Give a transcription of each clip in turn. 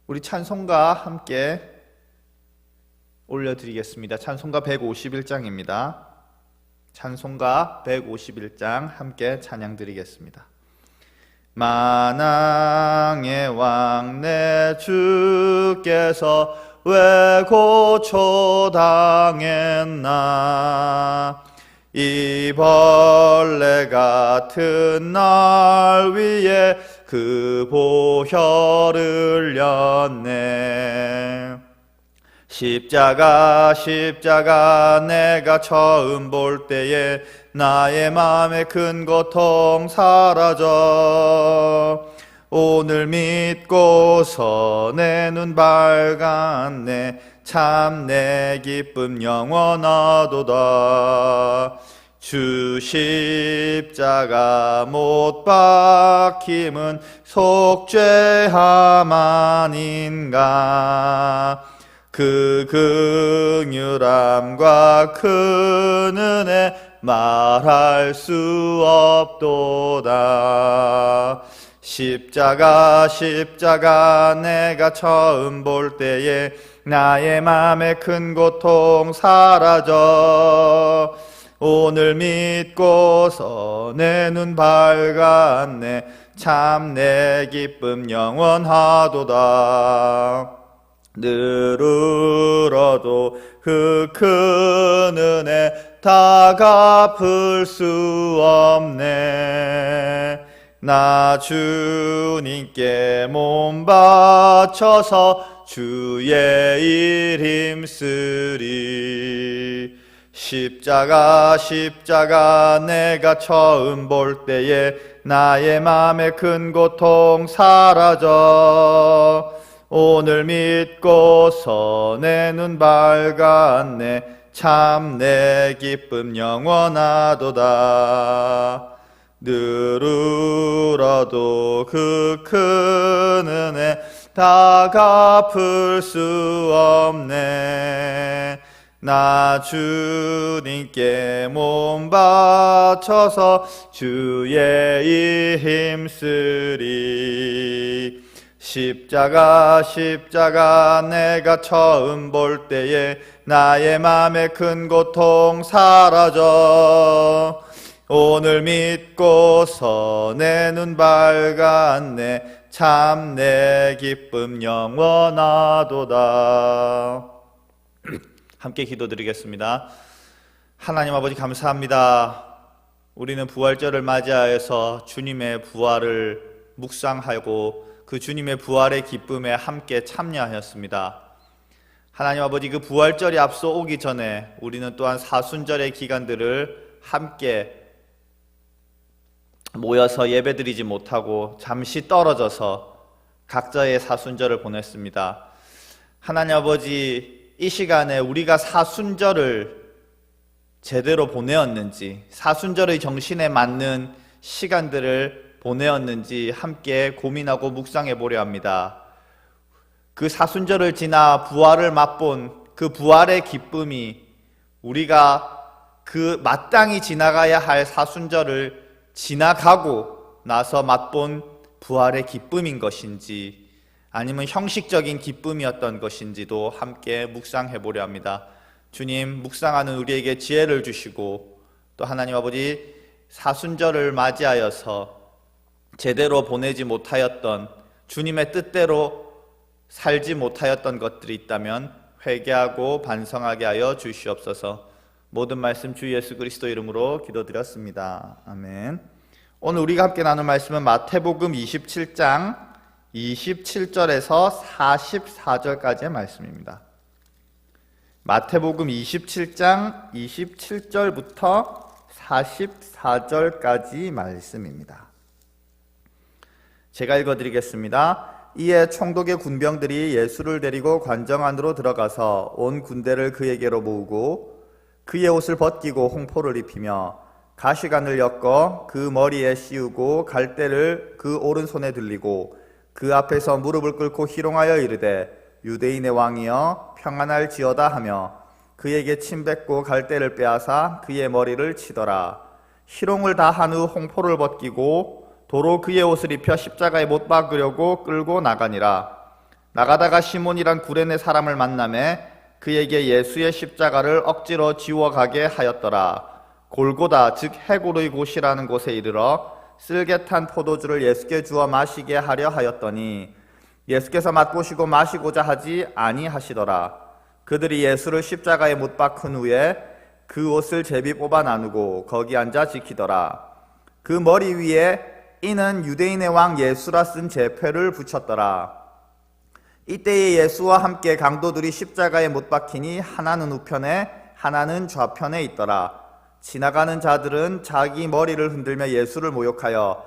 우리 찬송가 함께 올려드리겠습니다. 찬송가 151장입니다. 찬송가 151장 함께 찬양 드리겠습니다. 만왕의 왕 내 주께서 왜 고초당했나. 이 벌레 같은 날 위에 그 보혈을 흘렸네. 십자가 내가 처음 볼 때에 나의 마음의 큰 고통 사라져. 오늘 믿고서 내 눈 밝았네. 참 내 기쁨 영원하도다. 주 십자가 못 박힘은 속죄함 아닌가. 그 긍휼함과 큰 은혜 말할 수 없도다. 십자가 내가 처음 볼 때에 나의 맘의 큰 고통 사라져. 오늘 믿고서 내 눈 밝았네. 참 내 기쁨 영원하도다. 늘 울어도 그 큰 은혜 다 갚을 수 없네. 나 주님께 몸 바쳐서 주의 일 힘쓰리. 십자가 내가 처음 볼 때에 나의 맘의 큰 고통 사라져. 오늘 믿고서 내 눈 밝았네. 참 내 기쁨 영원하도다. 늘 울어도 그 큰 은혜 다 갚을 수 없네. 나 주님께 몸 바쳐서 주의 일 힘쓰리. 십자가 내가 처음 볼 때에 나의 맘의 큰 고통 사라져. 오늘 믿고서 내 눈 밝았네. 참 내 기쁨 영원하도다. 함께 기도드리겠습니다. 하나님 아버지 감사합니다. 우리는 부활절을 맞이하여서 주님의 부활을 묵상하고 그 주님의 부활의 기쁨에 함께 참여하였습니다. 하나님 아버지, 그 부활절이 앞서 오기 전에 우리는 또한 사순절의 기간들을 함께 모여서 예배드리지 못하고 잠시 떨어져서 각자의 사순절을 보냈습니다. 하나님 아버지, 이 시간에 우리가 사순절을 제대로 보내었는지, 사순절의 정신에 맞는 시간들을 보내었는지 함께 고민하고 묵상해 보려 합니다. 그 사순절을 지나 부활을 맛본 그 부활의 기쁨이 우리가 그 마땅히 지나가야 할 사순절을 지나가고 나서 맛본 부활의 기쁨인 것인지, 아니면 형식적인 기쁨이었던 것인지도 함께 묵상해 보려 합니다. 주님, 묵상하는 우리에게 지혜를 주시고, 또 하나님 아버지, 사순절을 맞이하여서 제대로 보내지 못하였던, 주님의 뜻대로 살지 못하였던 것들이 있다면 회개하고 반성하게 하여 주시옵소서. 모든 말씀 주 예수 그리스도 이름으로 기도드렸습니다. 아멘. 오늘 우리가 함께 나눌 말씀은 마태복음 27장 27절에서 44절까지의 말씀입니다. 마태복음 27장 27절부터 44절까지 말씀입니다. 제가 읽어드리겠습니다. 이에 총독의 군병들이 예수를 데리고 관정 안으로 들어가서 온 군대를 그에게로 모으고 그의 옷을 벗기고 홍포를 입히며 가시관을 엮어 그 머리에 씌우고 갈대를 그 오른손에 들리고 그 앞에서 무릎을 꿇고 희롱하여 이르되 유대인의 왕이여 평안할지어다 하며 그에게 침 뱉고 갈대를 빼앗아 그의 머리를 치더라. 희롱을 다 한 후 홍포를 벗기고 도로 그의 옷을 입혀 십자가에 못 박으려고 끌고 나가니라. 나가다가 시몬이란 구레네 사람을 만나매 그에게 예수의 십자가를 억지로 지워가게 하였더라. 골고다 즉 해골의 곳이라는 곳에 이르러 쓸개탄 포도주를 예수께 주어 마시게 하려 하였더니 예수께서 맛보시고 마시고자 하지 아니하시더라. 그들이 예수를 십자가에 못 박은 후에 그 옷을 제비 뽑아 나누고 거기 앉아 지키더라. 그 머리 위에 이는 유대인의 왕 예수라 쓴 제패를 붙였더라. 이때에 예수와 함께 강도들이 십자가에 못 박히니 하나는 우편에 하나는 좌편에 있더라. 지나가는 자들은 자기 머리를 흔들며 예수를 모욕하여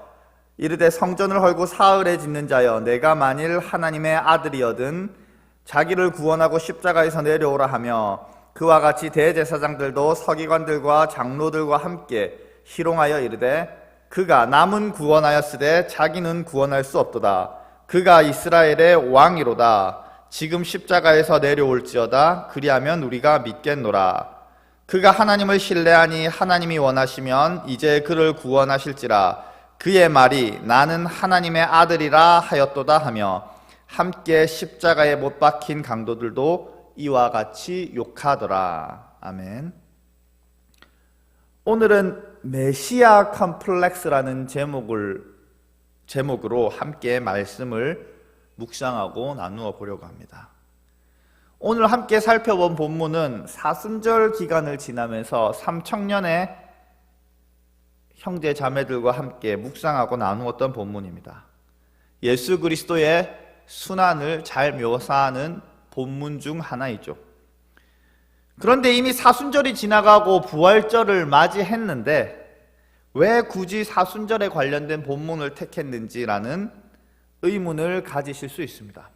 이르되 성전을 헐고 사흘에 짓는 자여 내가 만일 하나님의 아들이여든 자기를 구원하고 십자가에서 내려오라 하며 그와 같이 대제사장들도 서기관들과 장로들과 함께 희롱하여 이르되 그가 남은 구원하였으되 자기는 구원할 수 없도다. 그가 이스라엘의 왕이로다. 지금 십자가에서 내려올지어다. 그리하면 우리가 믿겠노라. 그가 하나님을 신뢰하니 하나님이 원하시면 이제 그를 구원하실지라. 그의 말이 나는 하나님의 아들이라 하였도다 하며 함께 십자가에 못 박힌 강도들도 이와 같이 욕하더라. 아멘. 오늘은 메시아 컴플렉스라는 제목으로 함께 말씀을 묵상하고 나누어 보려고 합니다. 오늘 함께 살펴본 본문은 사순절 기간을 지나면서 3청년의 형제 자매들과 함께 묵상하고 나누었던 본문입니다. 예수 그리스도의 순환을 잘 묘사하는 본문 중 하나이죠. 그런데 이미 사순절이 지나가고 부활절을 맞이했는데 왜 굳이 사순절에 관련된 본문을 택했는지라는 의문을 가지실 수 있습니다.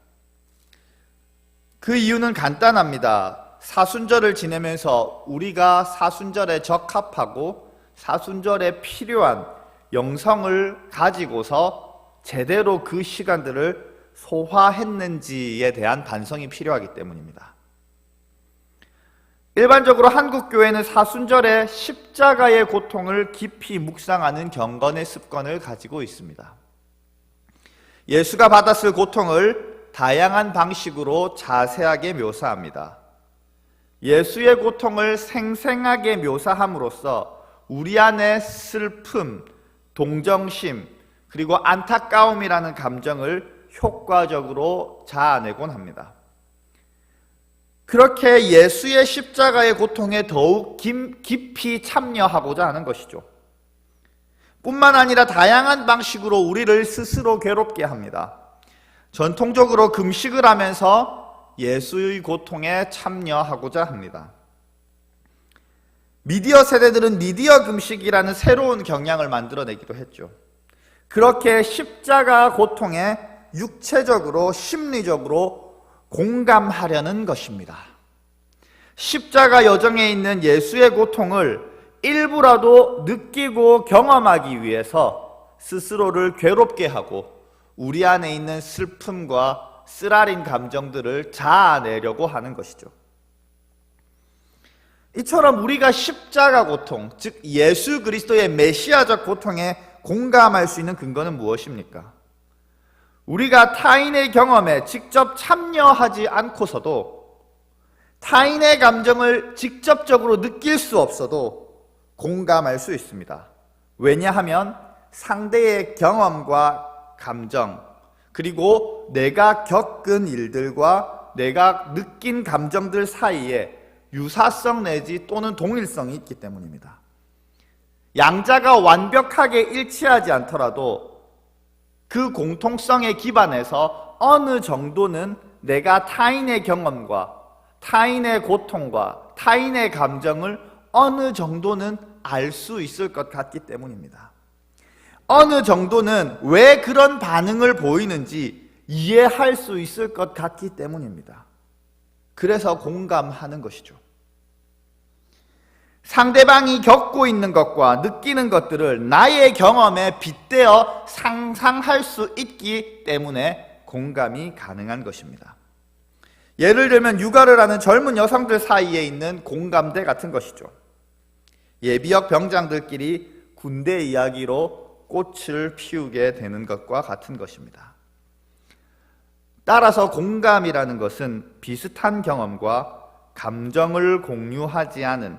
그 이유는 간단합니다. 사순절을 지내면서 우리가 사순절에 적합하고 사순절에 필요한 영성을 가지고서 제대로 그 시간들을 소화했는지에 대한 반성이 필요하기 때문입니다. 일반적으로 한국 교회는 사순절에 십자가의 고통을 깊이 묵상하는 경건의 습관을 가지고 있습니다. 예수가 받았을 고통을 다양한 방식으로 자세하게 묘사합니다. 예수의 고통을 생생하게 묘사함으로써 우리 안의 슬픔, 동정심, 그리고 안타까움이라는 감정을 효과적으로 자아내곤 합니다. 그렇게 예수의 십자가의 고통에 더욱 깊이 참여하고자 하는 것이죠. 뿐만 아니라 다양한 방식으로 우리를 스스로 괴롭게 합니다. 전통적으로 금식을 하면서 예수의 고통에 참여하고자 합니다. 미디어 세대들은 미디어 금식이라는 새로운 경향을 만들어내기도 했죠. 그렇게 십자가 고통에 육체적으로, 심리적으로 공감하려는 것입니다. 십자가 여정에 있는 예수의 고통을 일부라도 느끼고 경험하기 위해서 스스로를 괴롭게 하고 우리 안에 있는 슬픔과 쓰라린 감정들을 자아내려고 하는 것이죠. 이처럼 우리가 십자가 고통, 즉 예수 그리스도의 메시아적 고통에 공감할 수 있는 근거는 무엇입니까? 우리가 타인의 경험에 직접 참여하지 않고서도 타인의 감정을 직접적으로 느낄 수 없어도 공감할 수 있습니다. 왜냐하면 상대의 경험과 감정, 그리고 내가 겪은 일들과 내가 느낀 감정들 사이에 유사성 내지 또는 동일성이 있기 때문입니다. 양자가 완벽하게 일치하지 않더라도 그 공통성에 기반해서 어느 정도는 내가 타인의 경험과 타인의 고통과 타인의 감정을 어느 정도는 알 수 있을 것 같기 때문입니다. 어느 정도는 왜 그런 반응을 보이는지 이해할 수 있을 것 같기 때문입니다. 그래서 공감하는 것이죠. 상대방이 겪고 있는 것과 느끼는 것들을 나의 경험에 빗대어 상상할 수 있기 때문에 공감이 가능한 것입니다. 예를 들면 육아를 하는 젊은 여성들 사이에 있는 공감대 같은 것이죠. 예비역 병장들끼리 군대 이야기로 꽃을 피우게 되는 것과 같은 것입니다. 따라서 공감이라는 것은 비슷한 경험과 감정을 공유하지 않은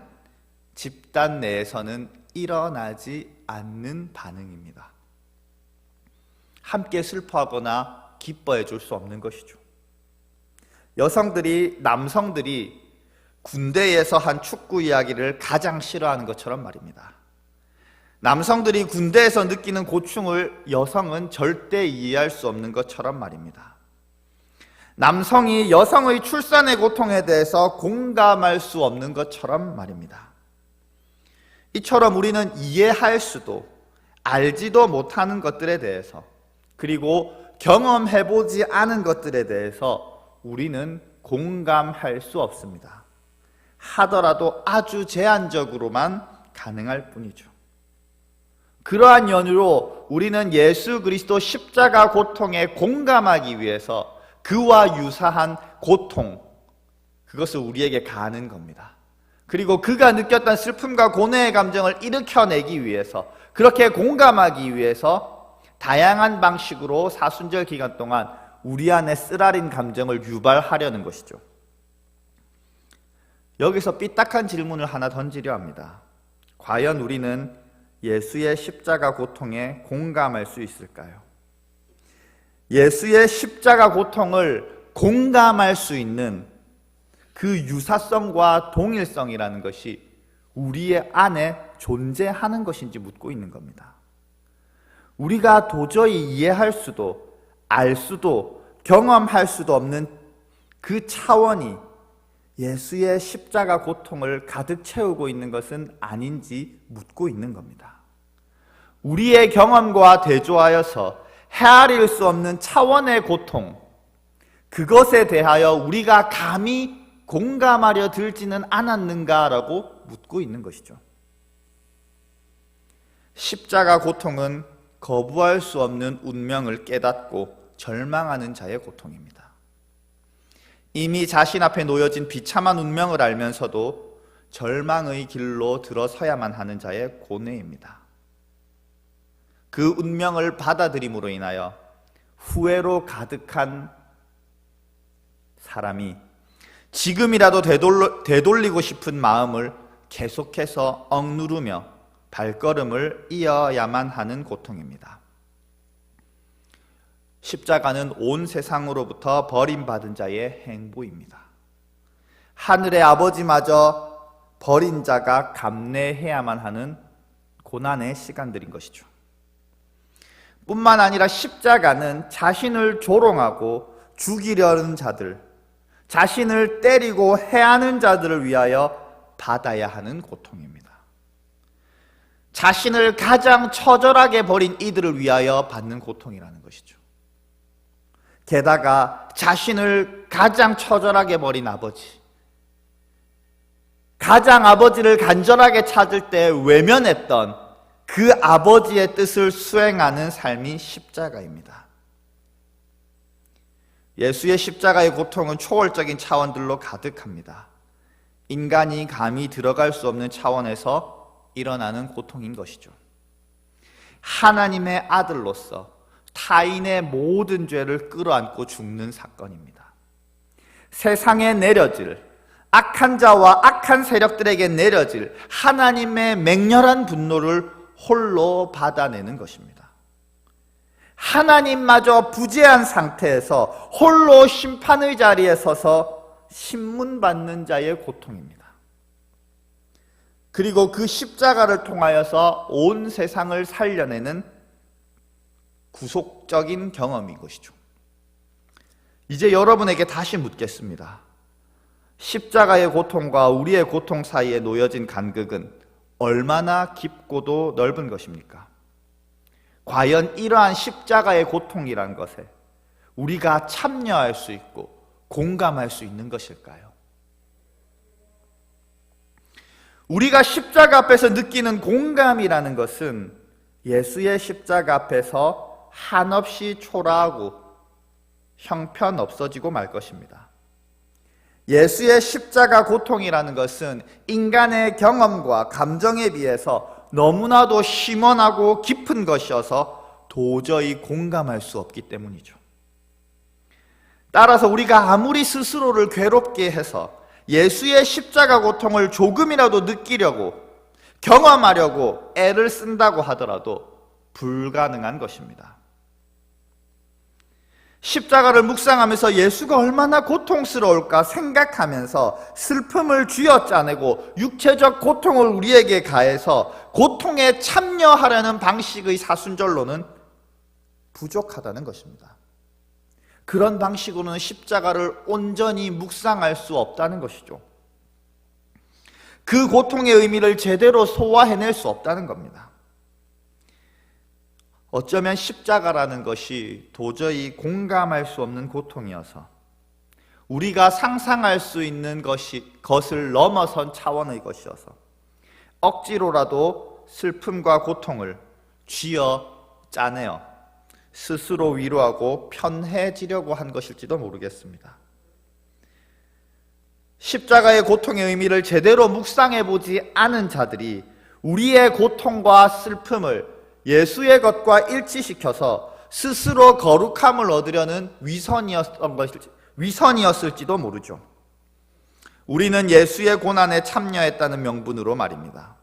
집단 내에서는 일어나지 않는 반응입니다. 함께 슬퍼하거나 기뻐해 줄 수 없는 것이죠. 남성들이 군대에서 한 축구 이야기를 가장 싫어하는 것처럼 말입니다. 남성들이 군대에서 느끼는 고충을 여성은 절대 이해할 수 없는 것처럼 말입니다. 남성이 여성의 출산의 고통에 대해서 공감할 수 없는 것처럼 말입니다. 이처럼 우리는 이해할 수도 알지도 못하는 것들에 대해서, 그리고 경험해보지 않은 것들에 대해서 우리는 공감할 수 없습니다. 하더라도 아주 제한적으로만 가능할 뿐이죠. 그러한 연유로 우리는 예수 그리스도 십자가 고통에 공감하기 위해서 그와 유사한 고통, 그것을 우리에게 가하는 겁니다. 그리고 그가 느꼈던 슬픔과 고뇌의 감정을 일으켜내기 위해서, 그렇게 공감하기 위해서 다양한 방식으로 사순절 기간 동안 우리 안에 쓰라린 감정을 유발하려는 것이죠. 여기서 삐딱한 질문을 하나 던지려 합니다. 과연 우리는 예수의 십자가 고통에 공감할 수 있을까요? 예수의 십자가 고통을 공감할 수 있는 그 유사성과 동일성이라는 것이 우리의 안에 존재하는 것인지 묻고 있는 겁니다. 우리가 도저히 이해할 수도 알 수도 경험할 수도 없는 그 차원이 예수의 십자가 고통을 가득 채우고 있는 것은 아닌지 묻고 있는 겁니다. 우리의 경험과 대조하여서 헤아릴 수 없는 차원의 고통, 그것에 대하여 우리가 감히 공감하려 들지는 않았는가라고 묻고 있는 것이죠. 십자가 고통은 거부할 수 없는 운명을 깨닫고 절망하는 자의 고통입니다. 이미 자신 앞에 놓여진 비참한 운명을 알면서도 절망의 길로 들어서야만 하는 자의 고뇌입니다. 그 운명을 받아들임으로 인하여 후회로 가득한 사람이 지금이라도 되돌리고 싶은 마음을 계속해서 억누르며 발걸음을 이어야만 하는 고통입니다. 십자가는 온 세상으로부터 버림받은 자의 행보입니다. 하늘의 아버지마저 버린 자가 감내해야만 하는 고난의 시간들인 것이죠. 뿐만 아니라 십자가는 자신을 조롱하고 죽이려는 자들, 자신을 때리고 해하는 자들을 위하여 받아야 하는 고통입니다. 자신을 가장 처절하게 버린 이들을 위하여 받는 고통이라는 것이죠. 게다가 자신을 가장 처절하게 버린 아버지, 가장 아버지를 간절하게 찾을 때 외면했던 그 아버지의 뜻을 수행하는 삶이 십자가입니다. 예수의 십자가의 고통은 초월적인 차원들로 가득합니다. 인간이 감히 들어갈 수 없는 차원에서 일어나는 고통인 것이죠. 하나님의 아들로서 타인의 모든 죄를 끌어안고 죽는 사건입니다. 세상에 내려질, 악한 자와 악한 세력들에게 내려질 하나님의 맹렬한 분노를 홀로 받아내는 것입니다. 하나님마저 부재한 상태에서 홀로 심판의 자리에 서서 신문받는 자의 고통입니다. 그리고 그 십자가를 통하여서 온 세상을 살려내는 구속적인 경험인 것이죠. 이제 여러분에게 다시 묻겠습니다. 십자가의 고통과 우리의 고통 사이에 놓여진 간극은 얼마나 깊고도 넓은 것입니까? 과연 이러한 십자가의 고통이란 것에 우리가 참여할 수 있고 공감할 수 있는 것일까요? 우리가 십자가 앞에서 느끼는 공감이라는 것은 예수의 십자가 앞에서 한없이 초라하고 형편 없어지고 말 것입니다. 예수의 십자가 고통이라는 것은 인간의 경험과 감정에 비해서 너무나도 심원하고 깊은 것이어서 도저히 공감할 수 없기 때문이죠. 따라서 우리가 아무리 스스로를 괴롭게 해서 예수의 십자가 고통을 조금이라도 느끼려고 경험하려고 애를 쓴다고 하더라도 불가능한 것입니다. 십자가를 묵상하면서 예수가 얼마나 고통스러울까 생각하면서 슬픔을 쥐어짜내고 육체적 고통을 우리에게 가해서 고통에 참여하려는 방식의 사순절로는 부족하다는 것입니다. 그런 방식으로는 십자가를 온전히 묵상할 수 없다는 것이죠. 그 고통의 의미를 제대로 소화해낼 수 없다는 겁니다. 어쩌면 십자가라는 것이 도저히 공감할 수 없는 고통이어서 우리가 상상할 수 있는 것을 넘어선 차원의 것이어서 억지로라도 슬픔과 고통을 쥐어 짜내어 스스로 위로하고 편해지려고 한 것일지도 모르겠습니다. 십자가의 고통의 의미를 제대로 묵상해보지 않은 자들이 우리의 고통과 슬픔을 예수의 것과 일치시켜서 스스로 거룩함을 얻으려는 위선이었을지도 모르죠. 우리는 예수의 고난에 참여했다는 명분으로 말입니다.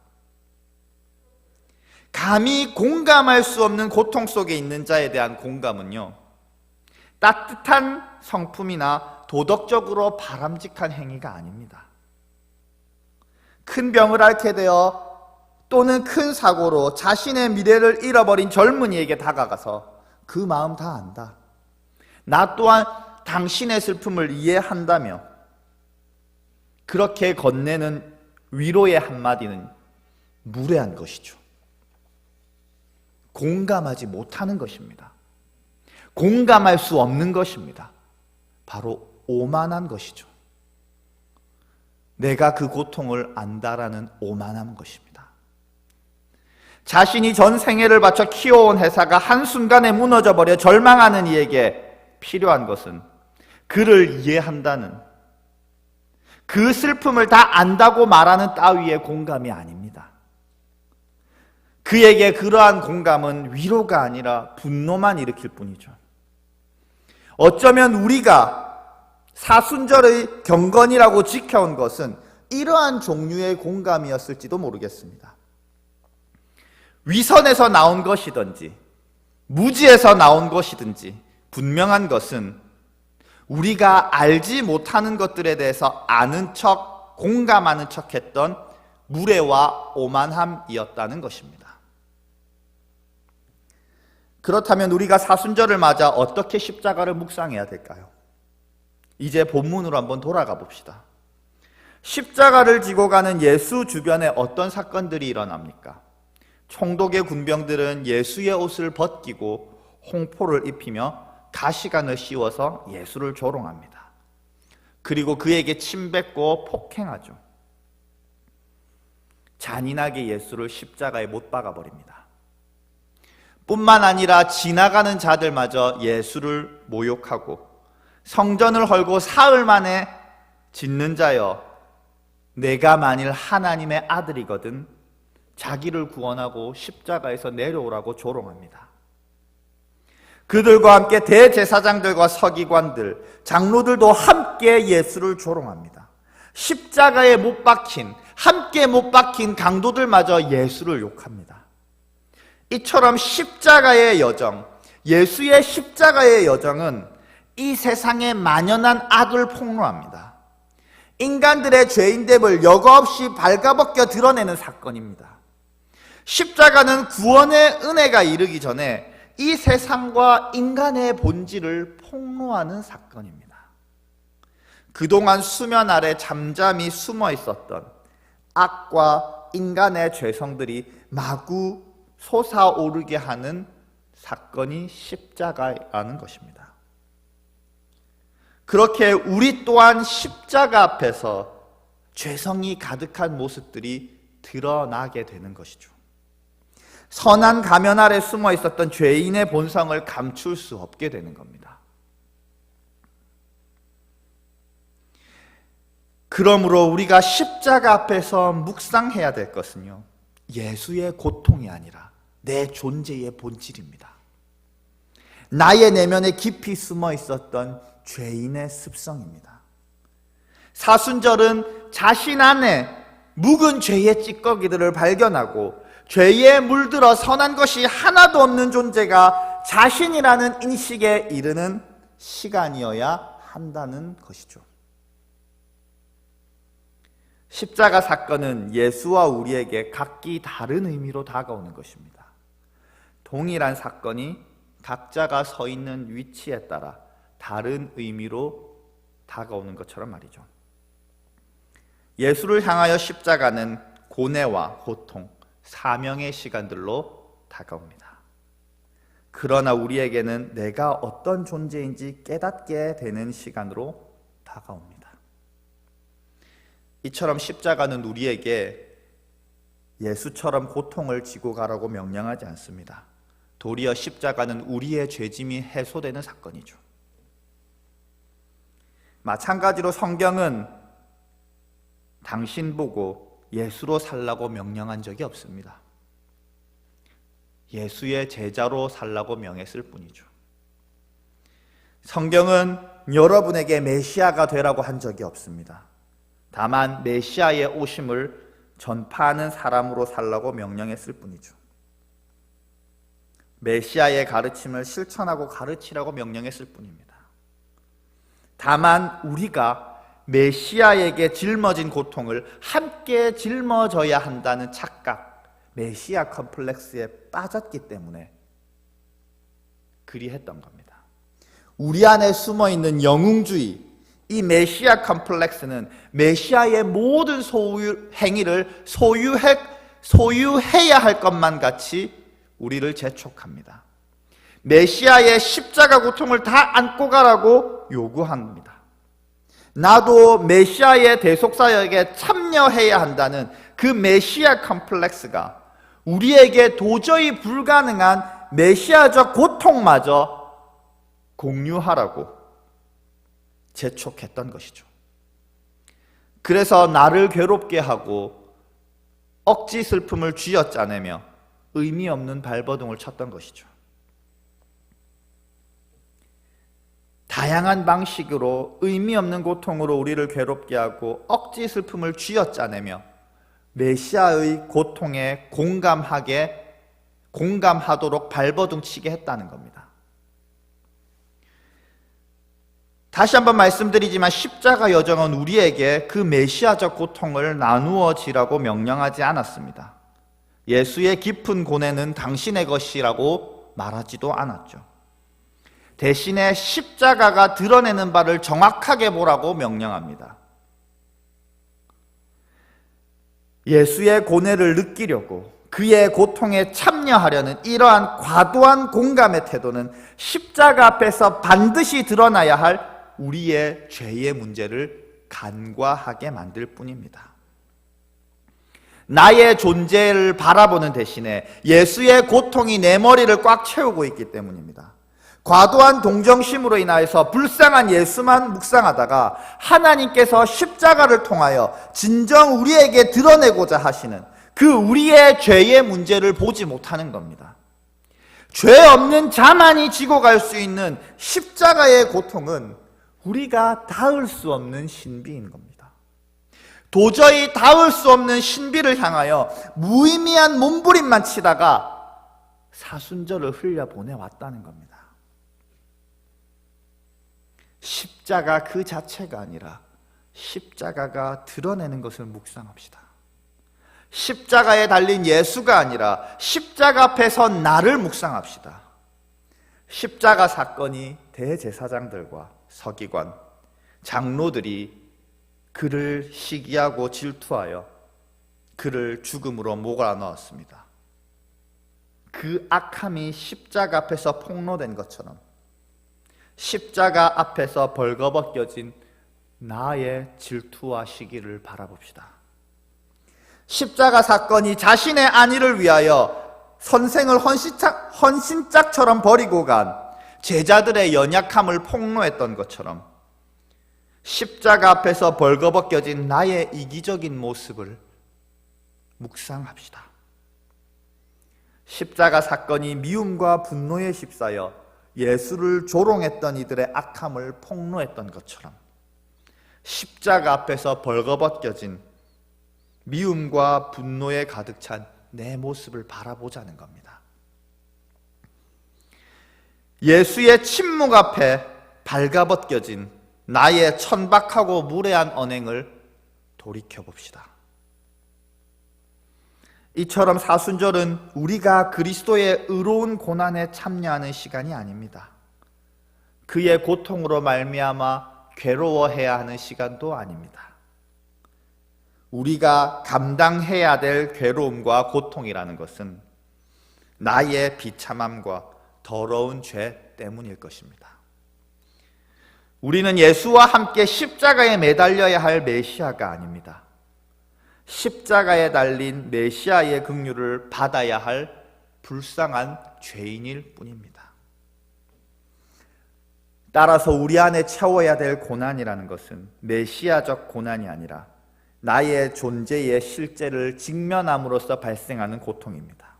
감히 공감할 수 없는 고통 속에 있는 자에 대한 공감은요, 따뜻한 성품이나 도덕적으로 바람직한 행위가 아닙니다. 큰 병을 앓게 되어 또는 큰 사고로 자신의 미래를 잃어버린 젊은이에게 다가가서 그 마음 다 안다, 나 또한 당신의 슬픔을 이해한다며 그렇게 건네는 위로의 한마디는 무례한 것이죠. 공감하지 못하는 것입니다. 공감할 수 없는 것입니다. 바로 오만한 것이죠. 내가 그 고통을 안다라는 오만한 것입니다. 자신이 전 생애를 바쳐 키워온 회사가 한순간에 무너져버려 절망하는 이에게 필요한 것은 그를 이해한다는, 그 슬픔을 다 안다고 말하는 따위의 공감이 아닙니다. 그에게 그러한 공감은 위로가 아니라 분노만 일으킬 뿐이죠. 어쩌면 우리가 사순절의 경건이라고 지켜온 것은 이러한 종류의 공감이었을지도 모르겠습니다. 위선에서 나온 것이든지 무지에서 나온 것이든지 분명한 것은 우리가 알지 못하는 것들에 대해서 아는 척, 공감하는 척했던 무례와 오만함이었다는 것입니다. 그렇다면 우리가 사순절을 맞아 어떻게 십자가를 묵상해야 될까요? 이제 본문으로 한번 돌아가 봅시다. 십자가를 지고 가는 예수 주변에 어떤 사건들이 일어납니까? 총독의 군병들은 예수의 옷을 벗기고 홍포를 입히며 가시관을 씌워서 예수를 조롱합니다. 그리고 그에게 침뱉고 폭행하죠. 잔인하게 예수를 십자가에 못 박아버립니다. 뿐만 아니라 지나가는 자들마저 예수를 모욕하고 성전을 헐고 사흘 만에 짓는 자여, 내가 만일 하나님의 아들이거든 자기를 구원하고 십자가에서 내려오라고 조롱합니다. 그들과 함께 대제사장들과 서기관들, 장로들도 함께 예수를 조롱합니다. 십자가에 함께 못 박힌 강도들마저 예수를 욕합니다. 이처럼 십자가의 여정, 예수의 십자가의 여정은 이 세상에 만연한 악을 폭로합니다. 인간들의 죄인됨을 여과 없이 발가벗겨 드러내는 사건입니다. 십자가는 구원의 은혜가 이르기 전에 이 세상과 인간의 본질을 폭로하는 사건입니다. 그동안 수면 아래 잠잠히 숨어 있었던 악과 인간의 죄성들이 마구 솟아오르게 하는 사건이 십자가라는 것입니다. 그렇게 우리 또한 십자가 앞에서 죄성이 가득한 모습들이 드러나게 되는 것이죠. 선한 가면 아래 숨어 있었던 죄인의 본성을 감출 수 없게 되는 겁니다. 그러므로 우리가 십자가 앞에서 묵상해야 될 것은요, 예수의 고통이 아니라 내 존재의 본질입니다. 나의 내면에 깊이 숨어 있었던 죄인의 습성입니다. 사순절은 자신 안에 묵은 죄의 찌꺼기들을 발견하고 죄에 물들어 선한 것이 하나도 없는 존재가 자신이라는 인식에 이르는 시간이어야 한다는 것이죠. 십자가 사건은 예수와 우리에게 각기 다른 의미로 다가오는 것입니다. 동일한 사건이 각자가 서 있는 위치에 따라 다른 의미로 다가오는 것처럼 말이죠. 예수를 향하여 십자가는 고뇌와 고통, 사명의 시간들로 다가옵니다. 그러나 우리에게는 내가 어떤 존재인지 깨닫게 되는 시간으로 다가옵니다. 이처럼 십자가는 우리에게 예수처럼 고통을 지고 가라고 명령하지 않습니다. 도리어 십자가는 우리의 죄짐이 해소되는 사건이죠. 마찬가지로 성경은 당신 보고 예수로 살라고 명령한 적이 없습니다. 예수의 제자로 살라고 명했을 뿐이죠. 성경은 여러분에게 메시아가 되라고 한 적이 없습니다. 다만 메시아의 오심을 전파하는 사람으로 살라고 명령했을 뿐이죠. 메시아의 가르침을 실천하고 가르치라고 명령했을 뿐입니다. 다만 우리가 메시아에게 짊어진 고통을 함께 짊어져야 한다는 착각, 메시아 컴플렉스에 빠졌기 때문에 그리했던 겁니다. 우리 안에 숨어있는 영웅주의, 이 메시아 컴플렉스는 메시아의 모든 행위를 소유해야 할 것만 같이 우리를 재촉합니다. 메시아의 십자가 고통을 다 안고 가라고 요구합니다. 나도 메시아의 대속사역에 참여해야 한다는 그 메시아 컴플렉스가 우리에게 도저히 불가능한 메시아적 고통마저 공유하라고 재촉했던 것이죠. 그래서 나를 괴롭게 하고 억지 슬픔을 쥐어짜내며 의미 없는 발버둥을 쳤던 것이죠. 다양한 방식으로 의미 없는 고통으로 우리를 괴롭게 하고 억지 슬픔을 쥐어짜내며 메시아의 고통에 공감하도록 발버둥 치게 했다는 겁니다. 다시 한번 말씀드리지만 십자가 여정은 우리에게 그 메시아적 고통을 나누어지라고 명령하지 않았습니다. 예수의 깊은 고뇌는 당신의 것이라고 말하지도 않았죠. 대신에 십자가가 드러내는 바를 정확하게 보라고 명령합니다. 예수의 고뇌를 느끼려고 그의 고통에 참여하려는 이러한 과도한 공감의 태도는 십자가 앞에서 반드시 드러나야 할 우리의 죄의 문제를 간과하게 만들 뿐입니다. 나의 존재를 바라보는 대신에 예수의 고통이 내 머리를 꽉 채우고 있기 때문입니다. 과도한 동정심으로 인하여서 불쌍한 예수만 묵상하다가 하나님께서 십자가를 통하여 진정 우리에게 드러내고자 하시는 그 우리의 죄의 문제를 보지 못하는 겁니다. 죄 없는 자만이 지고 갈 수 있는 십자가의 고통은 우리가 닿을 수 없는 신비인 겁니다. 도저히 닿을 수 없는 신비를 향하여 무의미한 몸부림만 치다가 사순절을 흘려보내왔다는 겁니다. 십자가 그 자체가 아니라 십자가가 드러내는 것을 묵상합시다. 십자가에 달린 예수가 아니라 십자가 앞에서 나를 묵상합시다. 십자가 사건이 대제사장들과 서기관, 장로들이 그를 시기하고 질투하여 그를 죽음으로 몰아넣었습니다. 그 악함이 십자가 앞에서 폭로된 것처럼 십자가 앞에서 벌거벗겨진 나의 질투와 시기를 바라봅시다. 십자가 사건이 자신의 안위를 위하여 선생을 헌신짝처럼 버리고 간 제자들의 연약함을 폭로했던 것처럼 십자가 앞에서 벌거벗겨진 나의 이기적인 모습을 묵상합시다. 십자가 사건이 미움과 분노에 휩싸여 예수를 조롱했던 이들의 악함을 폭로했던 것처럼 십자가 앞에서 벌거벗겨진 미움과 분노에 가득 찬 내 모습을 바라보자는 겁니다. 예수의 침묵 앞에 발가벗겨진 나의 천박하고 무례한 언행을 돌이켜봅시다. 이처럼 사순절은 우리가 그리스도의 의로운 고난에 참여하는 시간이 아닙니다. 그의 고통으로 말미암아 괴로워해야 하는 시간도 아닙니다. 우리가 감당해야 될 괴로움과 고통이라는 것은 나의 비참함과 더러운 죄 때문일 것입니다. 우리는 예수와 함께 십자가에 매달려야 할 메시아가 아닙니다. 십자가에 달린 메시아의 긍휼을 받아야 할 불쌍한 죄인일 뿐입니다. 따라서 우리 안에 채워야 될 고난이라는 것은 메시아적 고난이 아니라 나의 존재의 실제를 직면함으로써 발생하는 고통입니다.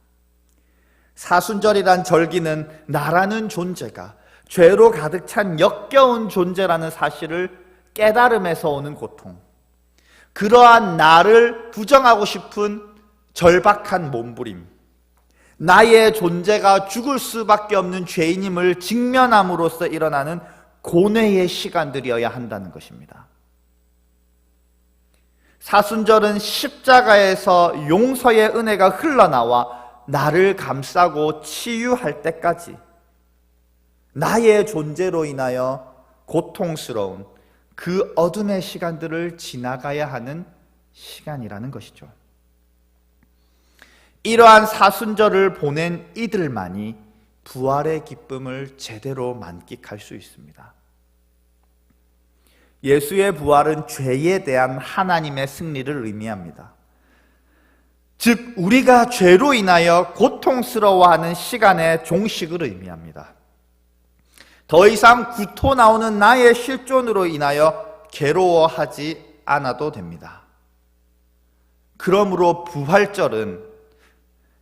사순절이란 절기는 나라는 존재가 죄로 가득 찬 역겨운 존재라는 사실을 깨달음에서 오는 고통, 그러한 나를 부정하고 싶은 절박한 몸부림, 나의 존재가 죽을 수밖에 없는 죄인임을 직면함으로써 일어나는 고뇌의 시간들이어야 한다는 것입니다. 사순절은 십자가에서 용서의 은혜가 흘러나와 나를 감싸고 치유할 때까지 나의 존재로 인하여 고통스러운 그 어둠의 시간들을 지나가야 하는 시간이라는 것이죠. 이러한 사순절을 보낸 이들만이 부활의 기쁨을 제대로 만끽할 수 있습니다. 예수의 부활은 죄에 대한 하나님의 승리를 의미합니다. 즉 우리가 죄로 인하여 고통스러워하는 시간의 종식을 의미합니다. 더 이상 구토 나오는 나의 실존으로 인하여 괴로워하지 않아도 됩니다. 그러므로 부활절은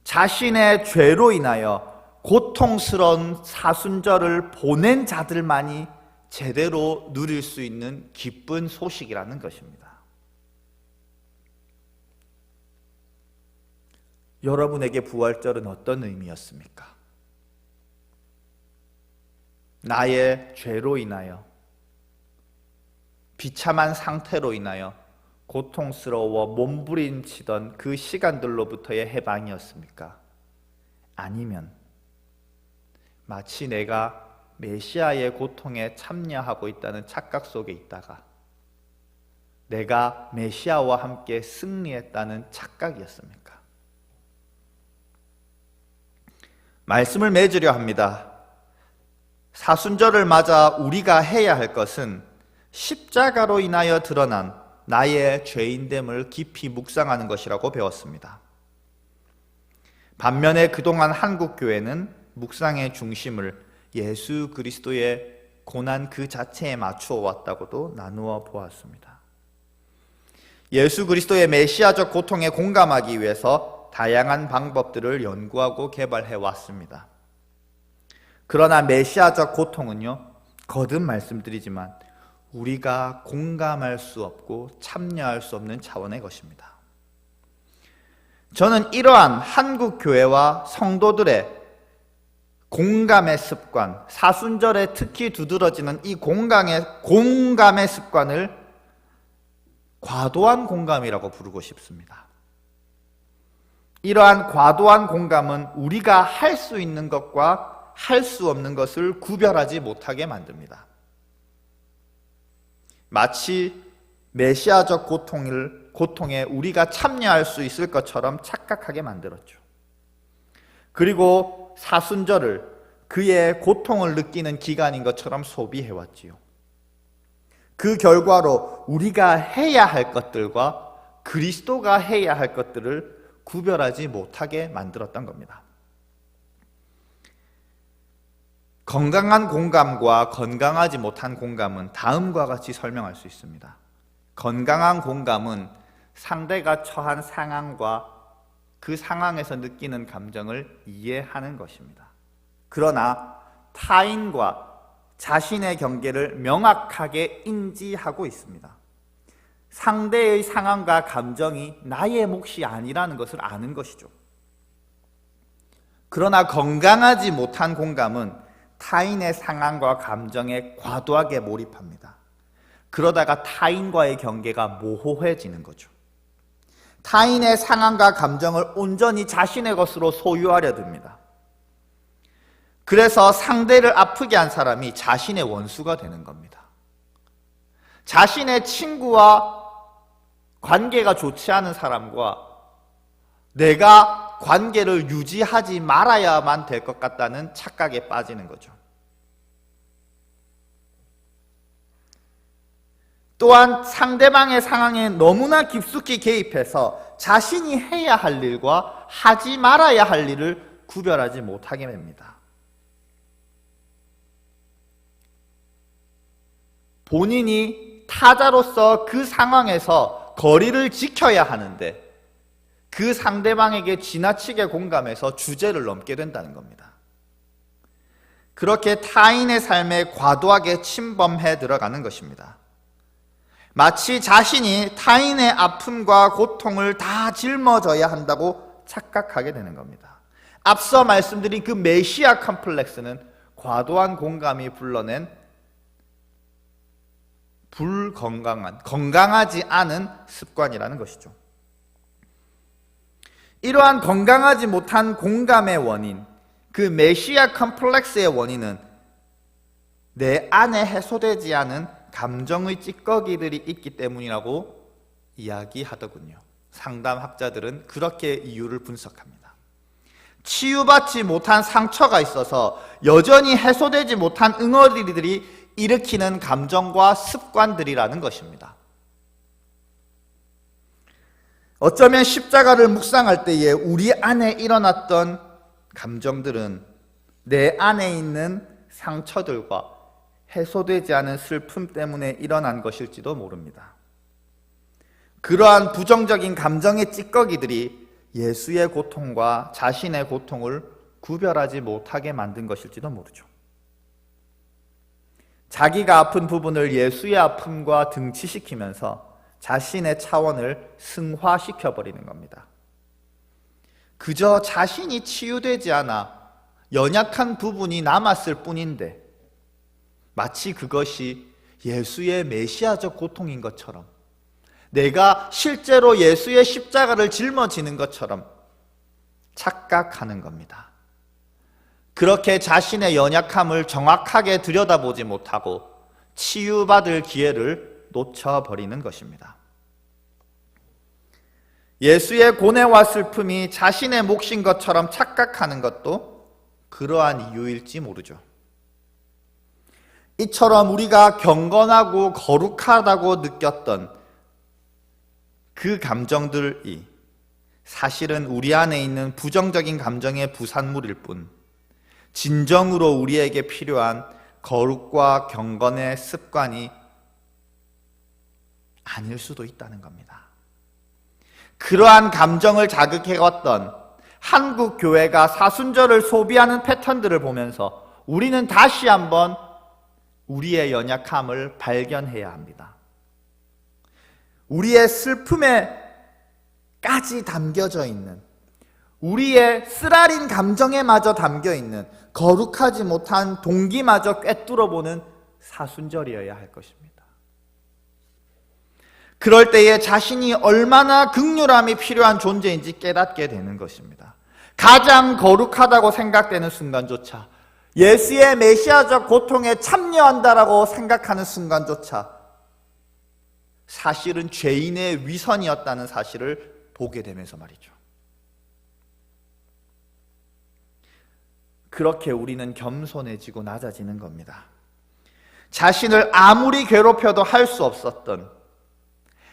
자신의 죄로 인하여 고통스러운 사순절을 보낸 자들만이 제대로 누릴 수 있는 기쁜 소식이라는 것입니다. 여러분에게 부활절은 어떤 의미였습니까? 나의 죄로 인하여, 비참한 상태로 인하여 고통스러워 몸부림치던 그 시간들로부터의 해방이었습니까? 아니면 마치 내가 메시아의 고통에 참여하고 있다는 착각 속에 있다가 내가 메시아와 함께 승리했다는 착각이었습니까? 말씀을 맺으려 합니다. 사순절을 맞아 우리가 해야 할 것은 십자가로 인하여 드러난 나의 죄인됨을 깊이 묵상하는 것이라고 배웠습니다. 반면에 그동안 한국교회는 묵상의 중심을 예수 그리스도의 고난 그 자체에 맞추어 왔다고도 나누어 보았습니다. 예수 그리스도의 메시아적 고통에 공감하기 위해서 다양한 방법들을 연구하고 개발해 왔습니다. 그러나 메시아적 고통은요, 거듭 말씀드리지만 우리가 공감할 수 없고 참여할 수 없는 차원의 것입니다. 저는 이러한 한국교회와 성도들의 공감의 습관, 사순절에 특히 두드러지는 이 공감의 습관을 과도한 공감이라고 부르고 싶습니다. 이러한 과도한 공감은 우리가 할 수 있는 것과 할 수 없는 것을 구별하지 못하게 만듭니다. 마치 메시아적 고통에 우리가 참여할 수 있을 것처럼 착각하게 만들었죠. 그리고 사순절을 그의 고통을 느끼는 기간인 것처럼 소비해왔지요. 그 결과로 우리가 해야 할 것들과 그리스도가 해야 할 것들을 구별하지 못하게 만들었던 겁니다. 건강한 공감과 건강하지 못한 공감은 다음과 같이 설명할 수 있습니다. 건강한 공감은 상대가 처한 상황과 그 상황에서 느끼는 감정을 이해하는 것입니다. 그러나 타인과 자신의 경계를 명확하게 인지하고 있습니다. 상대의 상황과 감정이 나의 몫이 아니라는 것을 아는 것이죠. 그러나 건강하지 못한 공감은 타인의 상황과 감정에 과도하게 몰입합니다. 그러다가 타인과의 경계가 모호해지는 거죠. 타인의 상황과 감정을 온전히 자신의 것으로 소유하려 듭니다. 그래서 상대를 아프게 한 사람이 자신의 원수가 되는 겁니다. 자신의 친구와 관계가 좋지 않은 사람과 내가 관계를 유지하지 말아야만 될 것 같다는 착각에 빠지는 거죠. 또한 상대방의 상황에 너무나 깊숙이 개입해서 자신이 해야 할 일과 하지 말아야 할 일을 구별하지 못하게 됩니다. 본인이 타자로서 그 상황에서 거리를 지켜야 하는데 그 상대방에게 지나치게 공감해서 주제를 넘게 된다는 겁니다. 그렇게 타인의 삶에 과도하게 침범해 들어가는 것입니다. 마치 자신이 타인의 아픔과 고통을 다 짊어져야 한다고 착각하게 되는 겁니다. 앞서 말씀드린 그 메시아 컴플렉스는 과도한 공감이 불러낸 건강하지 않은 습관이라는 것이죠. 이러한 건강하지 못한 공감의 원인, 그 메시아 컴플렉스의 원인은 내 안에 해소되지 않은 감정의 찌꺼기들이 있기 때문이라고 이야기하더군요. 상담학자들은 그렇게 이유를 분석합니다. 치유받지 못한 상처가 있어서 여전히 해소되지 못한 응어리들이 일으키는 감정과 습관들이라는 것입니다. 어쩌면 십자가를 묵상할 때에 우리 안에 일어났던 감정들은 내 안에 있는 상처들과 해소되지 않은 슬픔 때문에 일어난 것일지도 모릅니다. 그러한 부정적인 감정의 찌꺼기들이 예수의 고통과 자신의 고통을 구별하지 못하게 만든 것일지도 모르죠. 자기가 아픈 부분을 예수의 아픔과 등치시키면서 자신의 차원을 승화시켜버리는 겁니다. 그저 자신이 치유되지 않아 연약한 부분이 남았을 뿐인데 마치 그것이 예수의 메시아적 고통인 것처럼 내가 실제로 예수의 십자가를 짊어지는 것처럼 착각하는 겁니다. 그렇게 자신의 연약함을 정확하게 들여다보지 못하고 치유받을 기회를 놓쳐버리는 것입니다. 예수의 고뇌와 슬픔이 자신의 몫인 것처럼 착각하는 것도 그러한 이유일지 모르죠. 이처럼 우리가 경건하고 거룩하다고 느꼈던 그 감정들이 사실은 우리 안에 있는 부정적인 감정의 부산물일 뿐 진정으로 우리에게 필요한 거룩과 경건의 습관이 아닐 수도 있다는 겁니다. 그러한 감정을 자극해왔던 한국 교회가 사순절을 소비하는 패턴들을 보면서 우리는 다시 한번 우리의 연약함을 발견해야 합니다. 우리의 슬픔에까지 담겨져 있는, 우리의 쓰라린 감정에마저 담겨있는 거룩하지 못한 동기마저 꿰뚫어보는 사순절이어야 할 것입니다. 그럴 때에 자신이 얼마나 극률함이 필요한 존재인지 깨닫게 되는 것입니다. 가장 거룩하다고 생각되는 순간조차, 예수의 메시아적 고통에 참여한다라고 생각하는 순간조차 사실은 죄인의 위선이었다는 사실을 보게 되면서 말이죠. 그렇게 우리는 겸손해지고 낮아지는 겁니다. 자신을 아무리 괴롭혀도 할 수 없었던,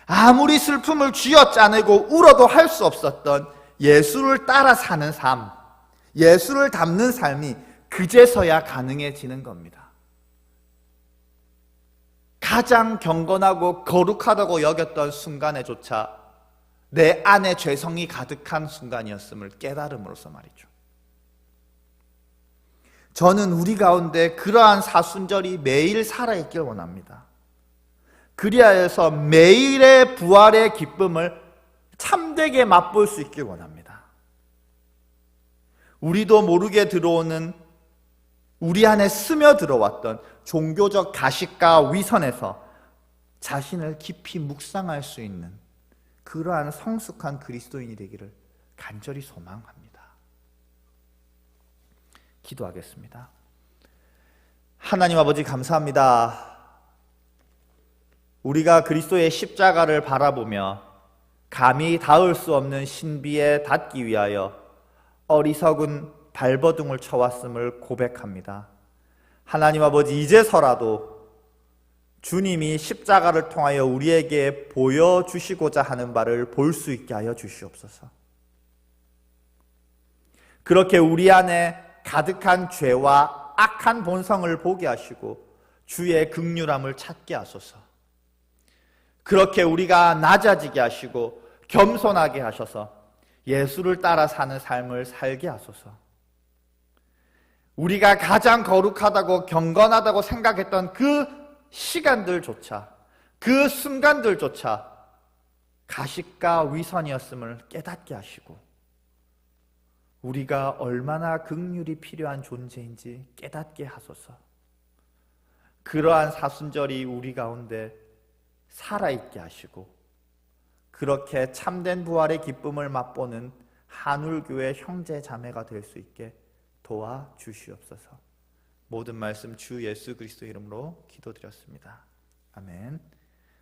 아무리 슬픔을 쥐어짜내고 울어도 할 수 없었던 예수를 따라 사는 삶, 예수를 닮는 삶이 그제서야 가능해지는 겁니다. 가장 경건하고 거룩하다고 여겼던 순간에조차 내 안에 죄성이 가득한 순간이었음을 깨달음으로써 말이죠. 저는 우리 가운데 그러한 사순절이 매일 살아있길 원합니다. 그리하여서 매일의 부활의 기쁨을 참되게 맛볼 수 있길 원합니다. 우리도 모르게 들어오는, 우리 안에 스며들어왔던 종교적 가식과 위선에서 자신을 깊이 묵상할 수 있는 그러한 성숙한 그리스도인이 되기를 간절히 소망합니다. 기도하겠습니다. 하나님 아버지, 감사합니다. 우리가 그리스도의 십자가를 바라보며 감히 닿을 수 없는 신비에 닿기 위하여 어리석은 발버둥을 쳐왔음을 고백합니다. 하나님 아버지, 이제서라도 주님이 십자가를 통하여 우리에게 보여주시고자 하는 바를 볼 수 있게 하여 주시옵소서. 그렇게 우리 안에 가득한 죄와 악한 본성을 보게 하시고 주의 긍휼함을 찾게 하소서. 그렇게 우리가 낮아지게 하시고 겸손하게 하셔서 예수를 따라 사는 삶을 살게 하소서. 우리가 가장 거룩하다고 경건하다고 생각했던 그 시간들조차, 그 순간들조차 가식과 위선이었음을 깨닫게 하시고 우리가 얼마나 긍휼이 필요한 존재인지 깨닫게 하소서. 그러한 사순절이 우리 가운데 살아있게 하시고 그렇게 참된 부활의 기쁨을 맛보는 한울교회 형제 자매가 될 수 있게 도와주시옵소서. 모든 말씀 주 예수 그리스도 이름으로 기도드렸습니다. 아멘.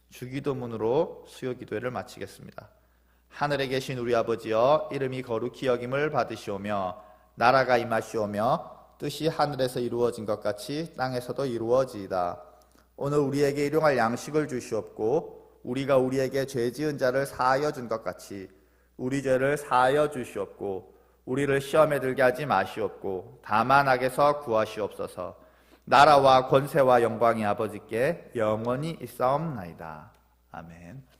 주기도문으로 수요기도회를 마치겠습니다. 하늘에 계신 우리 아버지여, 이름이 거룩히 여김을 받으시오며 나라가 임하시오며 뜻이 하늘에서 이루어진 것 같이 땅에서도 이루어지이다. 오늘 우리에게 일용할 양식을 주시옵고 우리가 우리에게 죄 지은 자를 사하여 준 것 같이 우리 죄를 사하여 주시옵고 우리를 시험에 들게 하지 마시옵고 다만 악에서 구하시옵소서. 나라와 권세와 영광이 아버지께 영원히 있사옵나이다. 아멘.